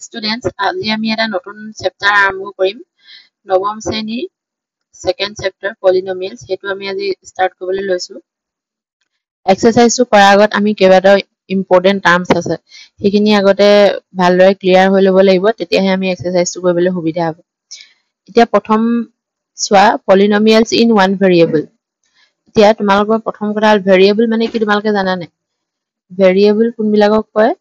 Students, আজি আমি এটা নতুন চেপ্টাৰ আৰম্ভ কৰিম। নৱম শ্ৰেণীৰ সেকেন্ড চেপ্টাৰ পলিনমিয়েলছ, সেইটো আমি আজি ষ্টাৰ্ট কৰিবলৈ লৈছো। এক্সাৰসাইজটো কৰাৰ আগত আমি কেইবাটাও ইম্পৰ্টেন্ট টাৰ্মছ আছে, সেইখিনি আগতে ভালদৰে ক্লিয়াৰ হৈ ল'ব লাগিব, তেতিয়াহে আমি এক্সাৰসাইজটো কৰিবলৈ সুবিধা হ'ব। এতিয়া প্ৰথম চোৱা, পলিনমিয়েলছ ইন ওৱান ভেৰিয়েবল। এতিয়া তোমালোকৰ প্ৰথম কথা হ'ল ভেৰিয়েবল মানে কি তোমালোকে জানানে? ভেৰিয়েবল কোনবিলাকক কয়?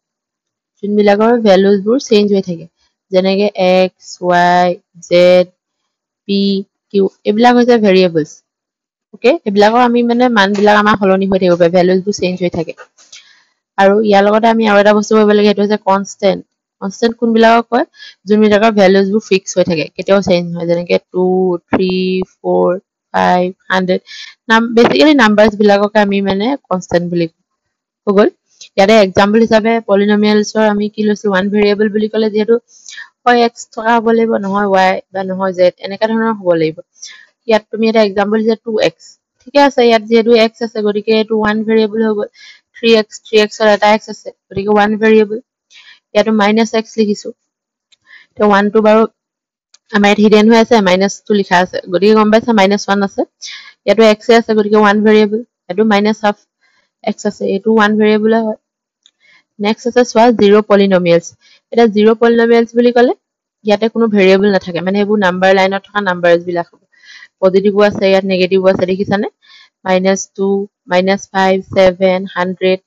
যোনবিলাকৰ ভ্যালুজবোৰ চেঞ্জ হৈ থাকে, যেনেকে x, y, z, p, q, এইবিলাক হৈছে ভেৰিয়েবলছ। ওকে, এইবিলাকৰ আমি মানে মানবিলাক আমাৰ সলনি হৈ থাকিব পাৰে, ভ্যালুজবোৰ চেঞ্জ হৈ থাকে। আৰু ইয়াৰ লগতে আমি আৰু এটা বস্তু কৰিব লাগে, সেইটো হৈছে কনষ্টেন্ট। কনষ্টেন্ট কোনবিলাকক কয়? যোনবিলাকৰ ভ্যালুজবোৰ ফিক্স হৈ থাকে, কেতিয়াও চেঞ্জ নহয়, যেনেকে 2, 3, 4, 5, 100। বেসিক্যালি নাম্বাৰছ বিলাকক আমি মানে কনষ্টেন্ট বুলি হৈ গ'ল। ইয়াতে এক্সাম্পল হিচাপে পলিনমিয়েলছৰ আমি কি লৈছো? ওৱান ভেৰিয়েবল বুলি ক'লে যিহেতু হয় x থকা হ'ব লাগিব, নহয় y বা নহয় z, এনেকা ধৰণৰ হ'ব লাগিব। ইয়াত তুমি এটা এক্সাম্পল দিছা 2x, ঠিকে আছে, ইয়াত যিহেতু x আছে গতিকে এইটো ওৱান ভেৰিয়েবল হৈ গ'ল। 3x ৰ এটা x আছে গতিকে ওৱান ভেৰিয়েবল। ইয়াতো -x লিখিছো, তো 1 টো বাৰু আমাৰ ইয়াত হিডেন হৈ আছে, -টো লিখা আছে গতিকে গম পাইছা -1 আছে। ইয়াতো x আছে গতিকে ওৱান ভেৰিয়েবল, ইয়াতো -half x আছে, এইটো ওৱান ভেৰিয়েবল হয়। নেক্সট আছে চোৱা জিৰ' পলিনমিয়েলছ। এটা জিৰ' পলিনমিয়েলছ বুলি ক'লে ইয়াতে কোনো ভেৰিয়েবল নাথাকে, মানে এইবোৰ নাম্বাৰ লাইনত থকা নাম্বাৰছ বিলাক হ'ব। পজিটিভো আছে, ইয়াত নেগেটিভো আছে, দেখিছানে? -2, -5, 7, 100,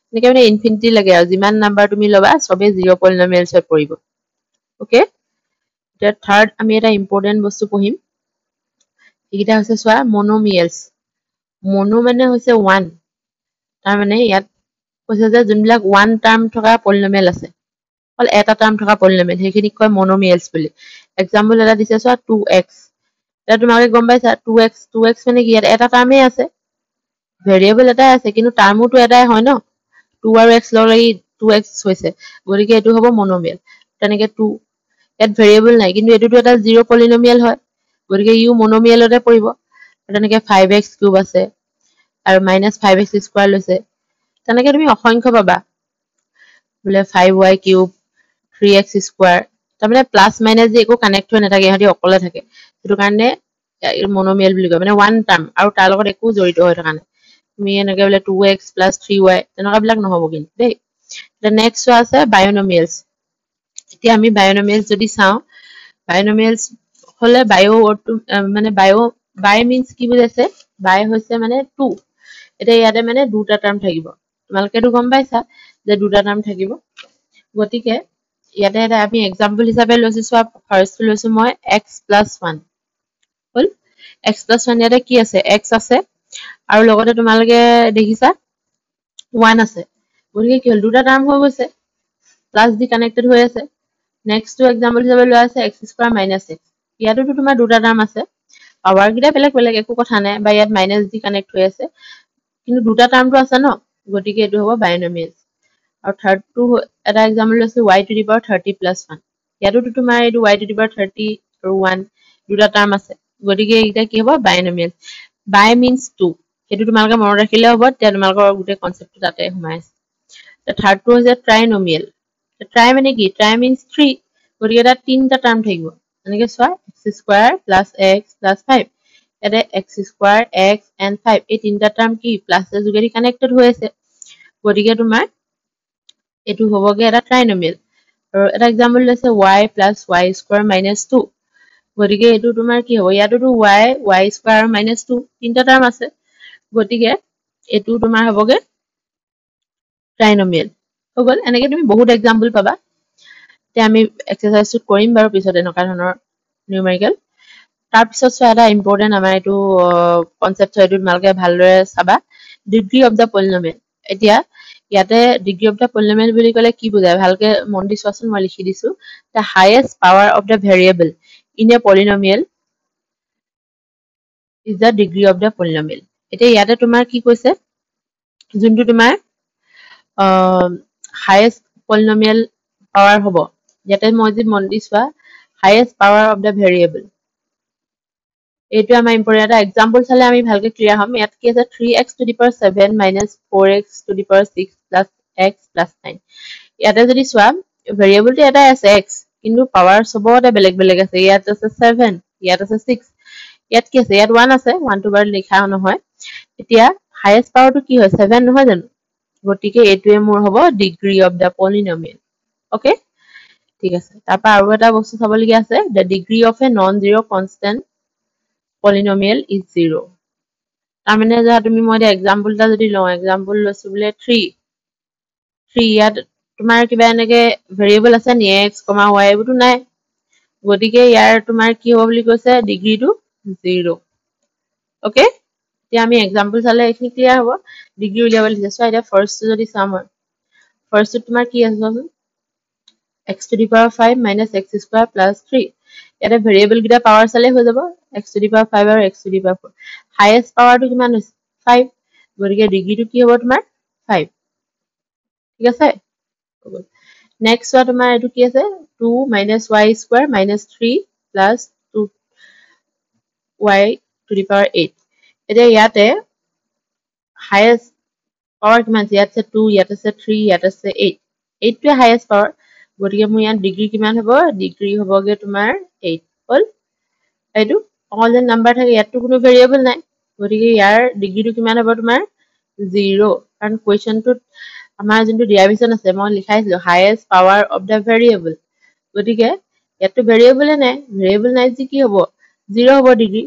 এনেকে মানে ইনফিনিটি লাগে আৰু যিমান নাম্বাৰ তুমি ল'বা চবেই জিৰ' পলিনমিয়েলছত পৰিব। ওকে, এতিয়া থাৰ্ড আমি এটা ইম্পৰ্টেন্ট বস্তু পঢ়িম, এইকেইটা হৈছে চোৱা মনোমিয়েলছ। মনো মানে হৈছে ওৱান, তাৰমানে ইয়াত কৈছে যে যোনবিলাক ওৱান টাৰ্ম থকা পলিনমিয়েল আছে, অকল এটা টাৰ্ম থকা পলিনমিয়েল, সেইখিনিক কয় মনোমিয়েলছ বুলি। এক্সাম্পল এটা দিছে চোৱা 2x। এতিয়া তোমালোকে গম পাইছা 2x মানে কি? ইয়াত এটা টাৰ্মেই আছে, ভেৰিয়েবল এটাই আছে, কিন্তু টাৰ্মোটো এটাই হয় ন, 2 আৰু x লগ লাগি 2x হৈছে, গতিকে এইটো হ'ব মনোমিয়েল। তেনেকে 2, ইয়াত ভেৰিয়েবল নাই, কিন্তু এইটোতো এটা জিৰ' পলিনমিয়েল হয়, গতিকে ইও মনোমিয়েলতে পৰিব। তেনেকে 5x³ আছে আৰু -5x² লৈছে, তেনেকে তুমি অসংখ্য পাবা, বোলে 5y³, 3x², তাৰমানে প্লাছ মাইনাছ যে একো কানেক্ট হৈ নাথাকে, ইহঁতি অকলে থাকে, সেইটো কাৰণে মনোমিয়েল বুলি কয়, মানে ওৱান টাৰ্ম আৰু তাৰ লগত একো জড়িত হৈ থকা নাই। তুমি এনেকে বোলে 2x + 3y তেনেকুৱা বিলাক নহ'ব কিন্তু দেই। নেক্সট চোৱা আছে বায়নমিয়েলছ। এতিয়া আমি বায়নমিয়েলছ যদি চাওঁ, বায়নমিয়েলছ হলে মানে বাই মিন্স কি বুজাইছে? বাই হৈছে মানে 2। এতিয়া ইয়াতে মানে দুটা টাৰ্ম থাকিব, তোমালোকেতো গম পাইছা যে দুটা টাৰ্ম থাকিব, গতিকে ইয়াতে এটা আমি এক্সাম্পল হিচাপে লৈছো চোৱা, ফাৰ্ষ্টটো লৈছো মই x + 1 হ'ল। x + 1 ইয়াতে কি আছে? x আছে আৰু লগতে তোমালোকে দেখিছা 1 আছে, গতিকে কি হ'ল? দুটা টাৰ্ম হৈ গৈছে, প্লাছ দি কানেক্টেড হৈ আছে। নেক্সটটো এক্সাম্পল হিচাপে লোৱা আছে x² - x। ইয়াতোতো তোমাৰ দুটা টাৰ্ম আছে, পাৱাৰ কেইটা বেলেগ বেলেগ, একো কথা নাই, বা ইয়াত মাইনাছ দি কানেক্ট হৈ আছে, কিন্তু দুটা টাৰ্মটো আছে ন, গতিকে এইটো হ'ব বায়নমিয়েলছ। আৰু থাৰ্ডটো এটা এক্সাম্পল লৈছো y⁻30 + 1। ইয়াতোতো তোমাৰ এইটো y⁻30 আৰু 1 দুটা টাৰ্ম আছে, গতিকে এইটা কি হ'ব? বায়নমিয়েলছ। বাই মিন্স 2, সেইটো তোমালোকে মনত ৰাখিলে হ'ব, তেতিয়া তোমালোকৰ গোটেই কনচেপ্টটো তাতে সোমাই আছে। থাৰ্ডটো হৈছে ট্ৰাইনমিয়েল। ট্ৰাই মানে কি? ট্ৰাই মিন্স 3, গতিকে তাত তিনিটা টাৰ্ম থাকিব। এনেকে চোৱা x² + x + 5, ইয়াতে x², x and 5, এই তিনিটা টাৰ্ম কি প্লাছৰ যোগেদি কানেক্টেড হৈ আছে, গতিকে তোমাৰ এইটো হ'বগে এটা ট্ৰাইনমিয়েল। আৰু এটা এক্সাম্পল লৈছে y + y² - 2, গতিকে এইটো তোমাৰ কি হ'ব? ইয়াতোতো y² আৰু -2 তিনিটা টাৰ্ম আছে, গতিকে এইটো তোমাৰ হ'বগে ট্ৰাইনমিয়েল হৈ গ'ল। এনেকে তুমি বহুত এক্সাম্পল পাবা, এতিয়া আমি এক্সাৰসাইজটো কৰিম বাৰু পিছত এনেকুৱা ধৰণৰ নিউমেৰিকেল। তাৰপিছত চোৱা এটা ইম্পৰ্টেন্ট আমাৰ এইটো কনচেপ্ট, এইটো তোমালোকে ভালদৰে চাবা, ডিগ্ৰী অফ দ্য পলিনমিয়েল। এতিয়া ইয়াতে ডিগ্ৰী অফ দ্য পলিনমিয়েল বুলি ক'লে কি বুজায়? ভালকে মন দি চোৱাচোন, মই লিখি দিছো, the highest power of the variable in a polynomial is the degree of the polynomial. এতিয়া ইয়াতে তোমাৰ কি কৈছে? যোনটো তোমাৰ হাইয়েষ্ট পলিনমিয়েল পাৱাৰ হ'ব, ইয়াতে মই যদি মন দি চোৱা, highest power of the variable, এইটো আমাৰ ইম্পৰ্টেন্ট। এটা এক্সাম্পল চালে আমি ভালকে ক্লিয়াৰ হ'ম। ইয়াত কি আছে? 3x⁷ - 4x⁶ + x + 9। ইয়াতে যদি চোৱা ভেৰিয়েবলটো এটা আছে x কিন্তু পাৱাৰ সবতে বেলেগ বেলেগ আছে ইয়াত আছে 7 ইয়াত আছে 6 ইয়াত কি আছে ইয়াত 1 আছে 1 টো বাৰ লিখা নহয় এতিয়া হাইয়েস্ট পাৱাৰটো কি হয় 7 নহয় জানো গতিকে এটোৱে মোৰ হ'ব ডিগ্ৰী অফ দা পলিনোমিয়েল ওকে ঠিক আছে তাৰপা আৰু এটা বস্তু চাবলগীয়া আছে the degree of a non zero constant polynomial is 0 তাৰমানে যা তুমি মই এক্সাম্পল এটা যদি লওঁ এক্সাম্পল লৈছো বলে 3 ইয়াত তোমাৰ কিবা এনেকে ভেৰিয়েবল আছে নি x, y এইবোৰটো নাই গতিকে ইয়াৰ তোমাৰ কি হ'ব বুলি কৈছে ডিগ্ৰীটো 0 ওকে এতিয়া আমি এক্সাম্পল চালে এইখিনি ক্লিয়াৰ হ'ব ডিগ্ৰী উলিয়াবলৈ দিছে সো এটা ফাৰ্স্ট যদি চাম হয় ফাৰ্স্ট তোমাৰ কি আছে x to the power 5 minus x square plus 3 ইয়াতে ভেৰিয়েবল গিটা পাৱাৰ চালে হৈ যাব x to the power 5 আৰু x to the power 4 highest পাৱাৰটো কিমান হৈছে 5 গতিকে ডিগ্ৰীটো কি হ'ব তোমাৰ 5 ঠিক আছে নেক্সট ওয়া তোমাৰ এটো কি আছে 2 minus y square minus 3 plus 2y to the power 8 এতিয়া ইয়াতে হাইয়েস্ট পাৱাৰ কিমান ইয়াত আছে 2 ইয়াত আছে 3 ইয়াত আছে 8 8 টোৱে হাইয়েস্ট পাৱাৰ গতিকে মোৰ ইয়াত ডিগ্ৰী কিমান হ'ব ডিগ্ৰী হ'বগে তোমাৰ 8 হল এইটো অল দ্য নাম্বাৰ থাকে ইয়াতটো কোনো ভেৰিয়েবল নাই গতিকে ইয়াৰ ডিগ্ৰীটো কিমান হ'ব তোমাৰ 0 কাৰণ কোৱেশ্চনটোত আমাৰ যোনটো ডেৰিভেশ্যন আছে মই লিখাইছিলো highest power of the variable গতিকে ইয়াতটো ভেৰিয়েবল নাই যে কি হ'ব 0 হ'ব ডিগ্ৰী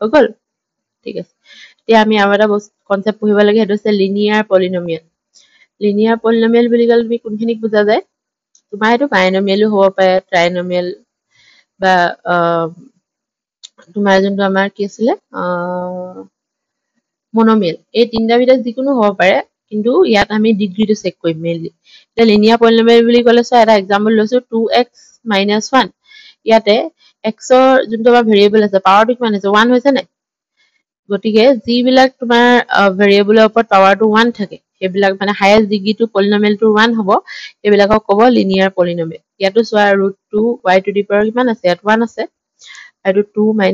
হৈ গল ঠিক আছে এতিয়া আমি আৰু এটা কনসেপ্ট পঢ়িব লাগে হেতু আছে লিনিয়াৰ পলিনোমিয়েল বুলি ক'লে তুমি কোনখিনিক বুজা যায় তোমাৰ হেতু বাইনোমিয়েলো হ'ব পাৰে ট্ৰাইনোমিয়েল বা তোমাৰ যোনটো আমাৰ কি আছিলে মনোমিয়েল এই তিনটা ভিতৰত যিকোনো হ'ব পাৰে কিন্তু ইয়াত আমি ডিগ্ৰীটো চেক কৰিম মেইনলি এতিয়া লিনিয়াৰ পলিনোমিয়েল বুলি ক'লে সো এটা এক্সাম্পল লৈছো 2x - 1 ইয়াতে x ৰ যোনটো আমাৰ ভেৰিয়েবল আছে পাৱাৰটো কিমান আছে 1 হৈছে নাই গতিকে যিবিলাক তোমাৰ ভেৰিয়েবলৰ ওপৰত পাৱাৰটো 1 থাকে সেইবিলাক মানে হাইয়েস্ট ডিগ্ৰীটো পলিনোমিয়েলটো 1 হ'ব এইবিলাকক ক'ব লিনিয়াৰ পলিনোমিয়েল ইয়াতো সোৱা √2 y to the power কিমান আছে ইয়াত 1 আছে আৰু 2 - y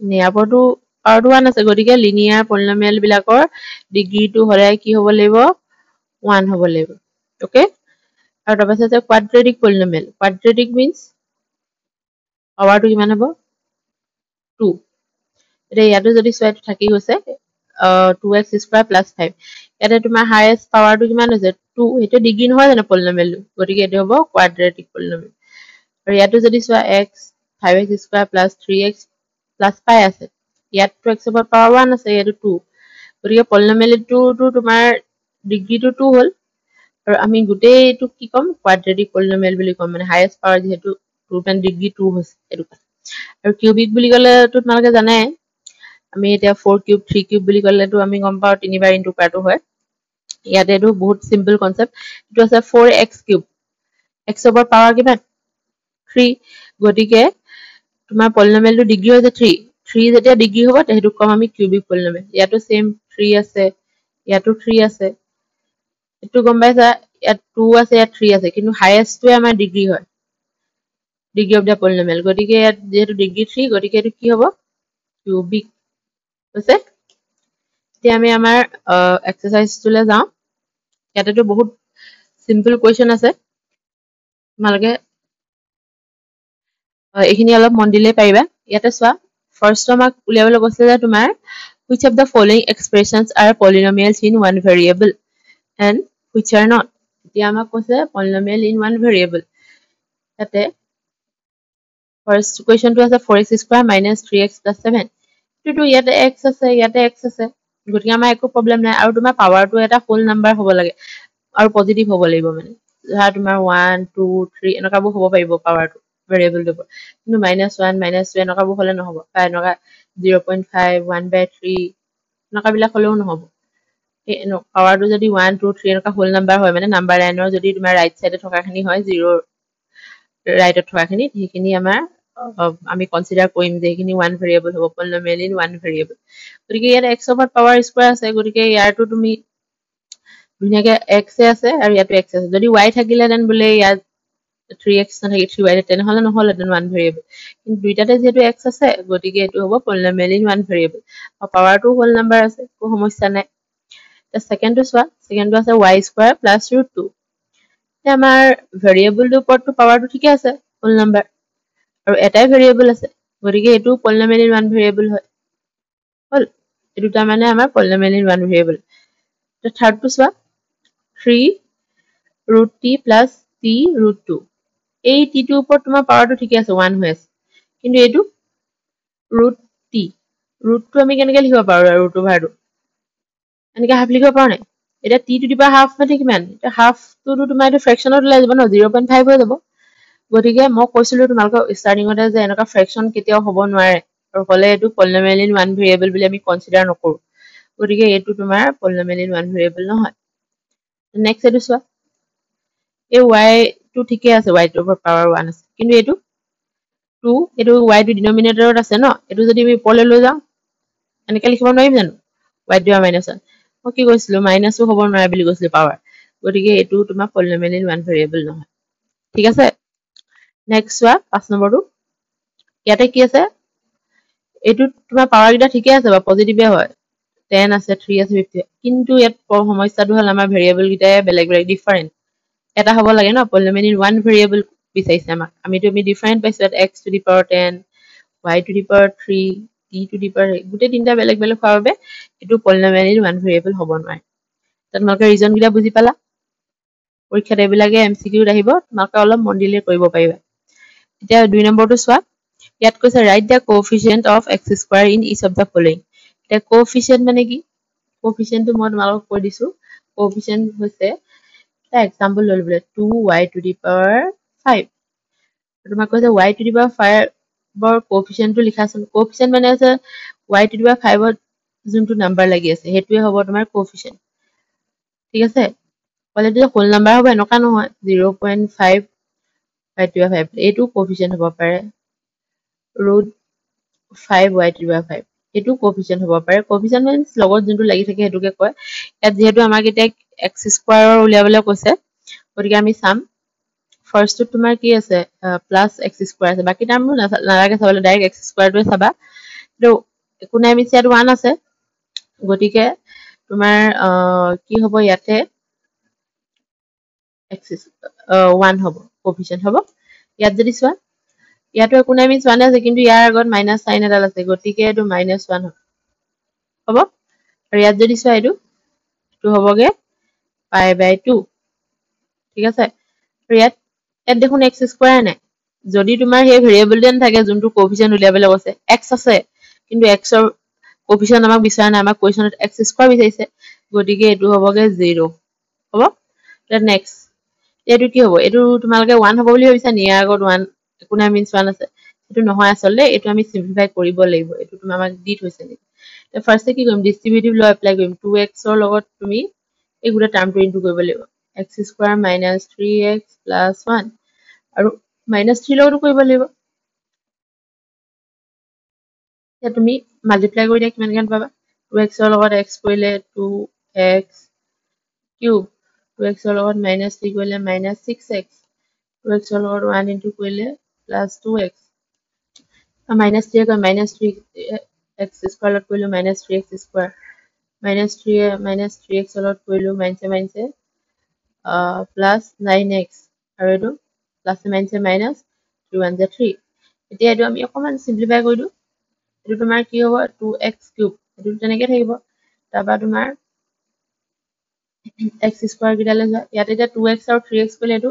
নিয়াপৰটো পাৱাৰটো 1 আছে গতিকে লিনিয়াৰ পলিনোমিয়েল বিলাকৰ ডিগ্ৰীটো হলে কি হ'ব লাগিব 1 হ'ব লাগিব ওকে আৰু তাৰপাছত আছে কোৱাড্ৰেটিক পলিনোমিয়েল কোৱাড্ৰেটিক মিন্স পাৱাৰটো কিমান হ'ব 2 এতিয়া ইয়াতো যদি সোৱাটো থাকি গৈছে 2x square plus 5 ইয়াতে তোমাৰ হাইয়েস্ট পাৱাৰটো কিমান হৈছে 2 হেতু ডিগ্ৰী নহয় জানো পলিনোমিয়েলটো গতিকে এটো হ'ব কোৱাড্ৰেটিক পলিনোমিয়েল আৰু ইয়াতো যদি সোৱা x 5x square plus 3x plus pi আছে ইয়াতটো x ৰ পাৱাৰ 1 আছে ইয়াতো 2 গতিকে পলিনোমিয়েলটো তোমাৰ ডিগ্ৰীটো 2 হ'ল আৰু আমি গোটেই এটো কি কম কোৱাড্ৰেটিক পলিনোমিয়েল বুলি কম মানে হাইয়েস্ট পাৱাৰ যেহেতু 2 পেন ডিগ্ৰী 2 হৈছে এটো আৰু কিউবিক বুলি ক'লে তো তোমালোকে জানে আমি এতিয়া 4 কিউব 3 কিউব বুলি ক'লেটো আমি গম পাও তিনিবাৰ ইনটু কৰাটো হয় ইয়াতে এটো বহুত সিম্পল কনসেপ্ট এটো আছে 4x কিউব x ৰ পাৱাৰ কিমান 3 গতিকে তোমাৰ পলিনোমিয়েলটো ডিগ্ৰী হৈছে 3 যেতিয়া ডিগ্ৰী হ'ব তেহেতু কম আমি কিউবিক পলিনোমিয়েল ইয়াতো সেম 3 আছে ইয়াতো 3 আছে এটো গম পাইছা ইয়াত 2 আছে ইয়াত 3 আছে কিন্তু হাইয়েস্টটোৱে আমাৰ ডিগ্ৰী হয় ডিগ্ৰী অফ দা পলিনোমিয়েল গতিকে ইয়াত যেহেতু ডিগ্ৰী 3 গতিকে এটো কি হ'ব কিউবিক হৈছে এতিয়া আমি আমাৰ এক্সাৰসাইজটোলে যাও ইয়াতেটো বহুত সিম্পল কোৱেশ্চন আছে তোমালোকে এইখিনি অলপ মন দিলে পাৰিবা ইয়াতে সোৱা ফাৰ্স্ট আমাক উলিয়াবলৈ কৈছে যে তোমাৰ which of the following expressions are polynomials in one variable and which are not এতিয়া আমাক কৈছে polynomial in one variable তাতে ফাৰ্স্ট কোৱেশ্চনটো আছে 4x square minus 3x plus 7 এটো ইয়াতে x আছে ইয়াতে x আছে গতিকে আমাৰ একো প্ৰবলেম নাই আৰু তোমাৰ পাৱাৰটো এটা হোল নাম্বাৰ হ'ব লাগে আৰু পজিটিভ হ'ব লাগিব মানে ধৰা তোমাৰ 1 2 3 এনেকাবোৰ হ'ব পাৰিব পাৱাৰটো ভেৰিয়েবলটো কিন্তু -1 -2 এনেকাবোৰ হলে নহব বা এনেকা 0.5 1/3 এনেকা বিলাক হলেও নহব পাৱাৰটো যদি 1 2 3 এনেকা হোল নাম্বাৰ হয় মানে নাম্বাৰ লাইনৰ যদি তোমাৰ ৰাইট সাইডে থকাখিনি হয় 0 ৰাইটত থকাখিনি সেইখিনি আমাৰ আমি কনসিডাৰ কৰিম যে এইখিনি 1 ভেৰিয়েবল হ'ব পলিনোমিয়েল ইন 1 ভেৰিয়েবল গতিকে ইয়াত x ওভাৰ পাৱাৰ স্কয়াৰ আছে গতিকে ইয়াৰটো তুমি ধুনিয়াকে x আছে আৰু ইয়াতো x আছে যদি y থাকিলে দেন বলে ইয়াত 3x নাথাকি 3y তেনেহলে নহলে 1 ভেৰিয়েবল কিন্তু দুইটাতে যেহেতু x আছে গতিকে এটো হ'ব পলিনোমিয়েল ইন 1 ভেৰিয়েবল আৰু পাৱাৰটো হোল নাম্বাৰ আছে কোনো সমস্যা নাই তে সেকেন্ডটো সোৱা সেকেন্ডটো আছে y square plus √2 আমাৰ ভেৰিয়েবলটোৰ ওপৰতটো পাৱাৰটো ঠিকে আছে হোল নাম্বাৰ আৰু এটাই ভেৰিয়েবল আছে গতিকে এইটো পলিনমিয়েল ইন ওৱান ভেৰিয়েবল হয় হল এই দুটা মানে আমাৰ পলিনমিয়েল ইন ওৱান ভেৰিয়েবল তো থাৰ্ডটো চোৱা 3 root t plus t root 2 এই t টোৰ ওপৰত তোমাৰ পাৱাৰটো ঠিকে আছে 1 হৈ আছে কিন্তু এইটো root t root টো আমি কেনেকৈ লিখিব পাৰো root ওভাৰটো এনেকৈ হাফ লিখিব পাৰো নাই এটা t to the power half মানে কিমান এটা হাফ টো তোমাৰ এটা ফ্ৰেকশনত ওলাই যাব ন 0.5 হৈ যাব গতিকে মই কৈছিলো তোমালোকক ষ্টাৰ্টিংতে যে এনেকা ফ্ৰেকশন কেতিয়াও হ'ব নোৱাৰে আৰু হলে এইটো পলিনমিয়েল ইন ওৱান ভেৰিয়েবল বুলি আমি কনসিডাৰ নকৰো গতিকে এইটো তোমাৰ পলিনমিয়েল ইন ওৱান ভেৰিয়েবল নহয় নেক্সট এইটো চোৱা এই y টো ঠিকে আছে y টোৰ পাৱাৰ 1 আছে কিন্তু এইটো 2 এইটো y টো ডিনোমিনেটৰত আছে ন এইটো যদি আমি ওপৰলৈ লৈ যাওঁ এনেকৈ লিখিব নোৱাৰিম জানো y টো মাইনাস 1 মই কি কৈছিলো মাইনাসও হ'ব নোৱাৰে বুলি কৈছিলো পাৱাৰ গতিকে এইটো তোমাৰ পলিনমিয়েল ইন ওৱান ভেৰিয়েবল নহয় ঠিক আছে নেক্সট চোৱা 5 নম্বৰটো ইয়াতে কি আছে এইটো তোমাৰ পাৱাৰ গিটা ঠিকে আছে বা পজিটিভে হয় 10 আছে 3 আছে 50 কিন্তু ইয়াত সমস্যাটো হল আমাৰ ভেৰিয়েবল গিটাই বেলেগ বেলেগ ডিফাৰেন্ট এটা হ'ব লাগে ন পলিনমিয়েল ইন ওৱান ভেৰিয়েবল বিচাৰিছে আমাক আমি ডিফাৰেন্ট পাইছো x to the power 10 y to the power 3 t to the power গোটেই তিনটা বেলেগ বেলেগ হোৱাৰ বাবে এইটো পলিনমিয়েল ইন ওৱান ভেৰিয়েবল হ'ব নোৱাৰে তোমালোকে ৰিজন গিটা বুজি পালা পৰীক্ষাত এইবিলাকে এমসিকিউত আহিব তোমালোকে অলপ মন দিলে কৰিব পাৰিবা এতিয়া 2 নম্বৰটো চোৱা ইয়াত কৈছে right the coefficient of x square in each of the following এতিয়া কোএফিচিয়েন্ট মানে কি কোএফিচিয়েন্টটো মই তোমালোকক কৈ দিছো কোএফিচিয়েন্ট হৈছে এটা এক্সাম্পল লৈ লবলৈ 2y টু দি পাৱাৰ 5 তোমাক কৈছে y টু দি পাৱাৰ 5 বৰ কোএফিচিয়েন্টটো লিখাচোন কোএফিচিয়েন্ট মানে আছে y টু দি পাৱাৰ 5 ত যোনটো নাম্বাৰ লাগি আছে হেতুৱে হ'ব তোমাৰ কোএফিচিয়েন্ট ঠিক আছে কলে যে হোল নাম্বাৰ হ'ব এনেকা নহয় 0.5 y টু দি পাৱাৰ 5 এইটো কোএফিচিয়েন্ট হ'ব পাৰে √5 y টু দি পাৱাৰ 5 এইটো কোএফিচিয়েন্ট হ'ব পাৰে কোএফিচিয়েন্ট মিন্স লগত যোনটো লাগি থাকে হেতুকে কয় ইয়াত যেহেতু আমাক এতিয়া x স্কয়াৰৰ উলিয়াবলৈ কৈছে গতিকে আমি চাম ফাৰ্স্টটো তোমাৰ কি আছে প্লাস x স্কয়াৰ আছে বাকি টাৰ্মটো নালাগে চাবলৈ ডাইৰেক্ট x স্কয়াৰটোৱে চাবা তো একো নাই মিছ ইয়াত 1 আছে গতিকে তোমাৰ কি হ'ব ইয়াতে x 1 হ'ব কোএফিচিয়েন্ট হ'ব ইয়াত যদি চোৱা ইয়াতো একো নাই মিছ 1 আছে কিন্তু ইয়াৰ আগত মাইনাস সাইন এডাল আছে গতিকে এটো -1 হ'ব আৰু ইয়াত যদি চোৱা এটো হ'বগে π/2 ঠিক আছে আৰু ইয়াত দেখোন x স্কয়াৰ নাই যদি তোমাৰ সেই ভেৰিয়েবল দেন থাকে যোনটো কোএফিচিয়েন্ট উলিয়াবলৈ কৈছে x আছে কিন্তু x ৰ কোএফিচিয়েন্ট আমাক বিচাৰা নাই আমাক কোৱেশ্চনত x স্কয়াৰ বিচাৰিছে গতিকে এটো হ'বগে 0 হ'ব then next এটো কি হ'ব এটো তোমালকে 1 হ'ব বুলি ভাবিছা নি আগত 1 একো নাই মিন্স 1 আছে এটো নহয় আসলে এটো আমি সিম্পলিফাই কৰিব লাগিব এটো তুমি আমাক দি থৈছে নি তে ফাৰ্স্টে কি কৰিম ডিস্ট্ৰিবিউটিভ ল এপ্লাই কৰিম 2x ৰ লগত তুমি এই গুটা টাৰ্মটো ইনটু কৰিব লাগিব x স্কয়াৰ - 3x + 1 আৰু -3 লগতো কৰিব লাগিব এতিয়া তুমি মাল্টিপ্লাই কৰি দিয়া কিমান কিমান পাবা 2x ৰ লগত x কৰিলে 2x কিউব 2x ৰ লগত -3 কৰিলে -6x 2x ৰ লগত 1 ইনটু কৰিলে +2x -3 ক -3x স্কয়াৰ লগত কৰিলে -3x স্কয়াৰ -3x লগত কৰিলে মাইনাছে +9x আৰু এটো প্লাস মাইনাছে মাইনাস 3 1 3 এতিয়া এটো আমি অকমান সিম্পলিফাই কৰি দিও এটো তোমাৰ কি হ'ব 2x কিউব এটো তেনেকৈ থাকিব তাৰপা তোমাৰ x স্কয়াৰ গিটালে যা ইয়াতে এতিয়া 2x আৰু 3x কৰিলে এটো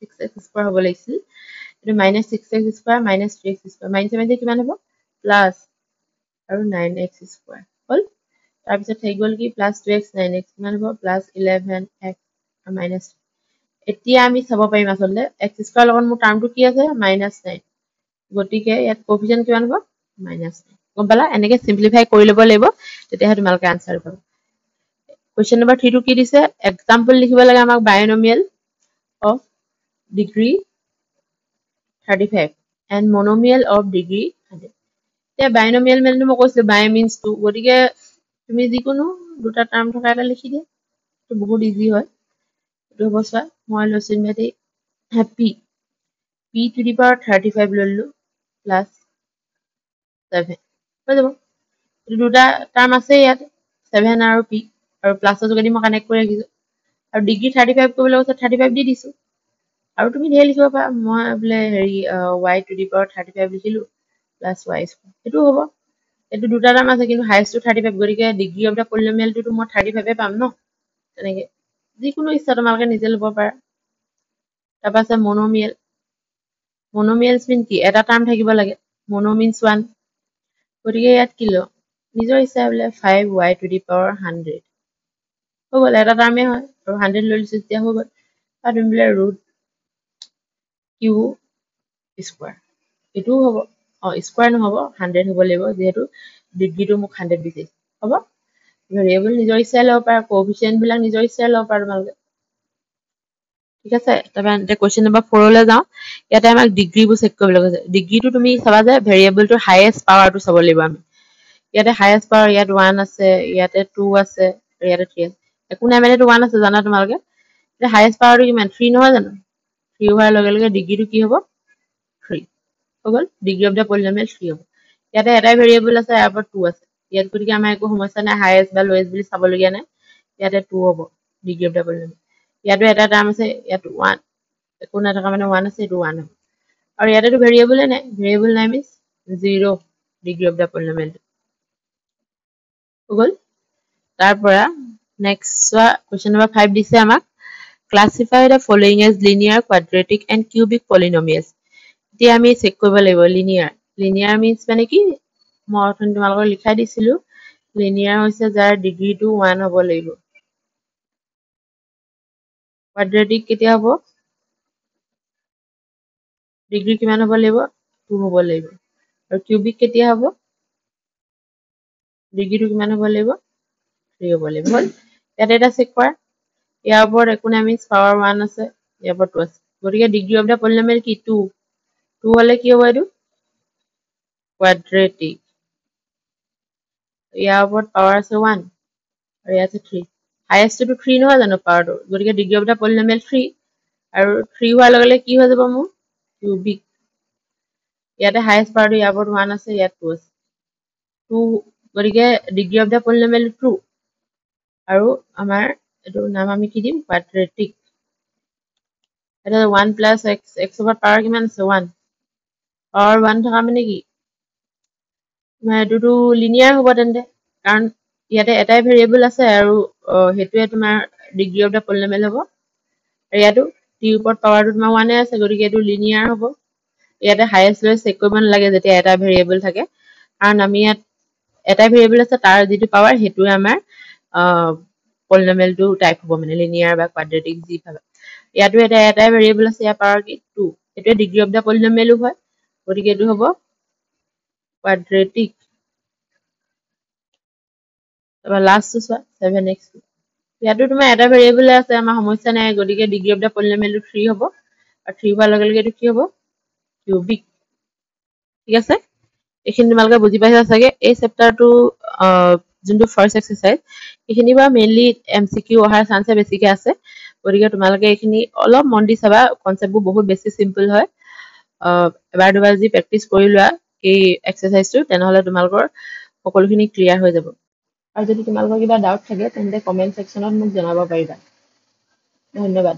6x স্কয়াৰ হ'ব লাগিছিল এটো -6x স্কয়াৰ -3x স্কয়াৰ মাইনাছে মাইনাছে কিমান হ'ব প্লাস আৰু 9x স্কয়াৰ হল তাৰ পিছত থাকি গল কি +2x 9x কিমান হ'ব +11x মাইনাস এতিয়া আমি চাব পাৰিম আসলে x স্কয়াৰ লগত মোৰ টাৰ্মটো কি আছে -9 গতিকে ইয়াত কোএফিচিয়েন্ট কিমান হ'ব -9 গম পালা এনেকৈ সিম্পলিফাই কৰি ল'ব লাগিব তেতিয়াহে তোমালকে আনসাৰ পাবা কোৱেশ্চন নম্বৰ 3 টো কি দিছে এক্সাম্পল লিখিব লাগে আমাক binomial of degree 35 and monomial of degree 100 এতিয়া বাইনোমিয়েল মানে মই কৈছিলো বাই মিন্স 2 গতিকে তুমি যিকোনো দুটা টাৰ্ম থকা এটা লিখি দিয়া তো বহুত ইজি হয় এটো হ'ব চোৱা মই লৈছো মেথি happy p to the power 35 ললো প্লাস 7 হৈ যাব দুটা টাৰ্ম আছে ইয়াত 7 আৰু p আৰু প্লাসৰ যোগেদি মই কানেক্ট কৰি ৰাখিছো আৰু ডিগ্ৰী 35 কৰিবলৈ কৈছে 35 দি দিছো আৰু তুমি ধেৰ লিখিব পাৰা মই বোলে হেৰি y টু দি পাৱাৰ 35 লিখিলো প্লাছ y স্কয়াৰ এইটো হ'ব এইটো দুটা টাৰ্ম আছে কিন্তু হাইয়েষ্ট টু 35 গতিকে ডিগ্ৰী অফ দা পলিনমিয়েলটো মই 35 পাম ন তেনেকে যিকোনো ইচ্ছা তোমালোকে নিজে ল'ব পাৰা তাৰপা আছে মনোমিয়েল মনোমিয়েলছ মিন কি এটা টাৰ্ম থাকিব লাগে মনো মিন্স 1 গতিকে ইয়াত কি লো নিজৰ ইচ্ছা বোলে 5y টু দি পাৱাৰ 100 হৈ গ'ল এটা টাৰ্মে হয় আৰু 100 লৈ লৈছো তেতিয়া হৈ গ'ল আৰু তুমি বোলে ৰুট কিউ স্কয়াৰ এইটোও হ'ব স্কয়াৰ নহ'ব 100 হ'ব লাগিব যেহেতু ডিগ্ৰীটো মোক 100 দিছে হ'ব ভেৰিয়েবল নিজৰ ইচ্ছাই ল'ব পাৰা কোএফিচিয়েন্ট বিলাক নিজৰ ইচ্ছাই ল'ব পাৰা তোমালোকে ঠিক আছে তাৰপৰা এতিয়া কোৱেশ্চন নম্বৰ 4 লৈ যাওঁ ইয়াতে আমাক ডিগ্ৰীবোৰ চেক কৰিবলৈ কৈছে ডিগ্ৰীটো তুমি চাবা যে ভেৰিয়েবলটোৰ হাইয়েষ্ট পাৱাৰটো চাব লাগিব আমি ইয়াতে হাইয়েষ্ট পাৱাৰ ইয়াত 1 আছে ইয়াতে 2 আছে ইয়াতে 3 আছে একো নাই মানে 1 আছে জানা তোমালোকে এতিয়া হাইয়েষ্ট পাৱাৰটো কিমান 3 নহয় জানো 3 হোৱাৰ লগে লগে ডিগ্ৰীটো কি হ'ব 3 হৈ গ'ল ডিগ্ৰী অফ দা পলিনমিয়েল 3 হ'ব ইয়াতে এটাই ভেৰিয়েবল আছে ইয়াৰ পৰা 2 আছে ইয়াত গতিকে আমাৰ একো সমস্যা নাই হাইয়েষ্ট বা লোৱেষ্ট বুলি চাবলগীয়া নাই ইয়াতে 2 হ'ব ডিগ্ৰী অফ দা পলিনমিয়েল ইয়াতো এটা টাৰ্ম আছে ইয়াত 1 একো নাথাকা মানে 1 আছে এইটো 1 হ'ব আৰু ইয়াতেতো ভেৰিয়েবলে নাই ভেৰিয়েবল নাই means 0 degree of the polynomial হৈ গ'ল তাৰ পৰা নেক্সট চোৱা কোৱেশ্চন নম্বৰ 5 দিছে আমাক classify the following as linear quadratic and cubic polynomials এতিয়া আমি চেক কৰিব লাগিব লিনিয়াৰ মিন্স মানে কি মই অথনি তোমালোকক লিখাই দিছিলো লিনিয়াৰ হৈছে যাৰ ডিগ্ৰীটো 1 হ'ব লাগিব quadratic কেতিয়া হ'ব ডিগ্ৰী কিমান হ'ব লাগিব 2 হ'ব লাগিব আৰু কিউবিক কেতিয়া হ'ব ডিগ্ৰীটো কিমান হ'ব লাগিব 3 হ'ব লাগিব হ'ল ইয়াতে এটা চেক কৰা ইয়াৰ ওপৰত একো নাই মিন্স পাৱাৰ 1 আছে ইয়াৰ ওপৰত 2 আছে গতিকে ডিগ্ৰী অফ দা পলিনমিয়েল কি 2 2 হলে কি হ'ব এইটো quadratic ইয়াৰ ওপৰত পাৱাৰ আছে 1 আৰু ইয়াতে 3 হাইয়েষ্টটো 3 নহয় জানো পাৱাৰটো গতিকে ডিগ্ৰী অফ দা পলিনমিয়েল 3 আৰু 3 হোৱাৰ লগে লগে কি হৈ যাব মোৰ কিউবিক ইয়াতে হাইয়েষ্ট পাৱাৰটো ইয়াৰ ওপৰত 1 আছে ইয়াত 2 আছে 2 গতিকে ডিগ্ৰী অফ দা পলিনমিয়েল 2 আৰু আমাৰ এটো নাম আমি কি দিম quadratic এটা 1 প্লাস x x ওপৰত পাৱাৰ কিমান আছে 1 পাৱাৰ 1 থকা মানে কি মানে এটোটো লিনিয়াৰ হ'ব তেন্তে কাৰণ ইয়াতে এটাই ভেৰিয়েবল আছে আৰু হেতুৱে তোমাৰ ডিগ্ৰী অফ দা পলিনমিয়েল হ'ব আৰু ইয়াতো t ওপৰত পাৱাৰটো তোমাৰ 1 আছে গতিকে এটো লিনিয়াৰ হ'ব ইয়াতে হাইয়েষ্ট লৈ চেক কৰিব নালাগে যেতিয়া এটা ভেৰিয়েবল থাকে কাৰণ আমি ইয়াত এটাই ভেৰিয়েবল আছে তাৰ যেটো পাৱাৰ হেতুৱে আমাৰ পলিনমিয়েলটো টাইপ হ'ব মানে লিনিয়াৰ বা quadratic যি ভাবে ইয়াতো এটাই ভেৰিয়েবল আছে ইয়াৰ পাৱাৰ কি 2 এটোৱে ডিগ্ৰী অফ দা পলিনমিয়েলও হয় গতিকে এটো হ'ব quadratic তাৰপৰা লাষ্টটো চোৱা 7x ইয়াতো তোমাৰ এটা ভেৰিয়েবল আছে আমাৰ সমস্যা নাই গতিকে ডিগ্ৰী অফ দা পলিনমিয়েলটো 3 হ'ব আৰু 3 হোৱাৰ লগে লগে এটো কি হ'ব কিউবিক ঠিক আছে এইখিনি তোমালোকে বুজি পাইছা চাগে এই চেপ্টাৰটো যোনটো ফাৰ্স্ট এক্সাৰসাইজ এইখিনি বা মেইনলি এমসিকিউ অহাৰ চান্সে বেছিকে আছে গতিকে তোমালোকে এইখিনি অলপ মন দি চাবা কনসেপ্টবোৰ বহুত বেছি সিম্পল হয় এবাৰ দুবাৰ যি প্ৰেক্টিস কৰি লোৱা এই এক্সাৰসাইজটো তেনেহলে তোমালোকৰ সকলোখিনি ক্লিয়াৰ হৈ যাব আৰু যদি তোমালোকৰ কিবা ডাউট থাকে তেন্তে কমেন্ট সেকশনত মোক জনাব পাৰিবা ধন্যবাদ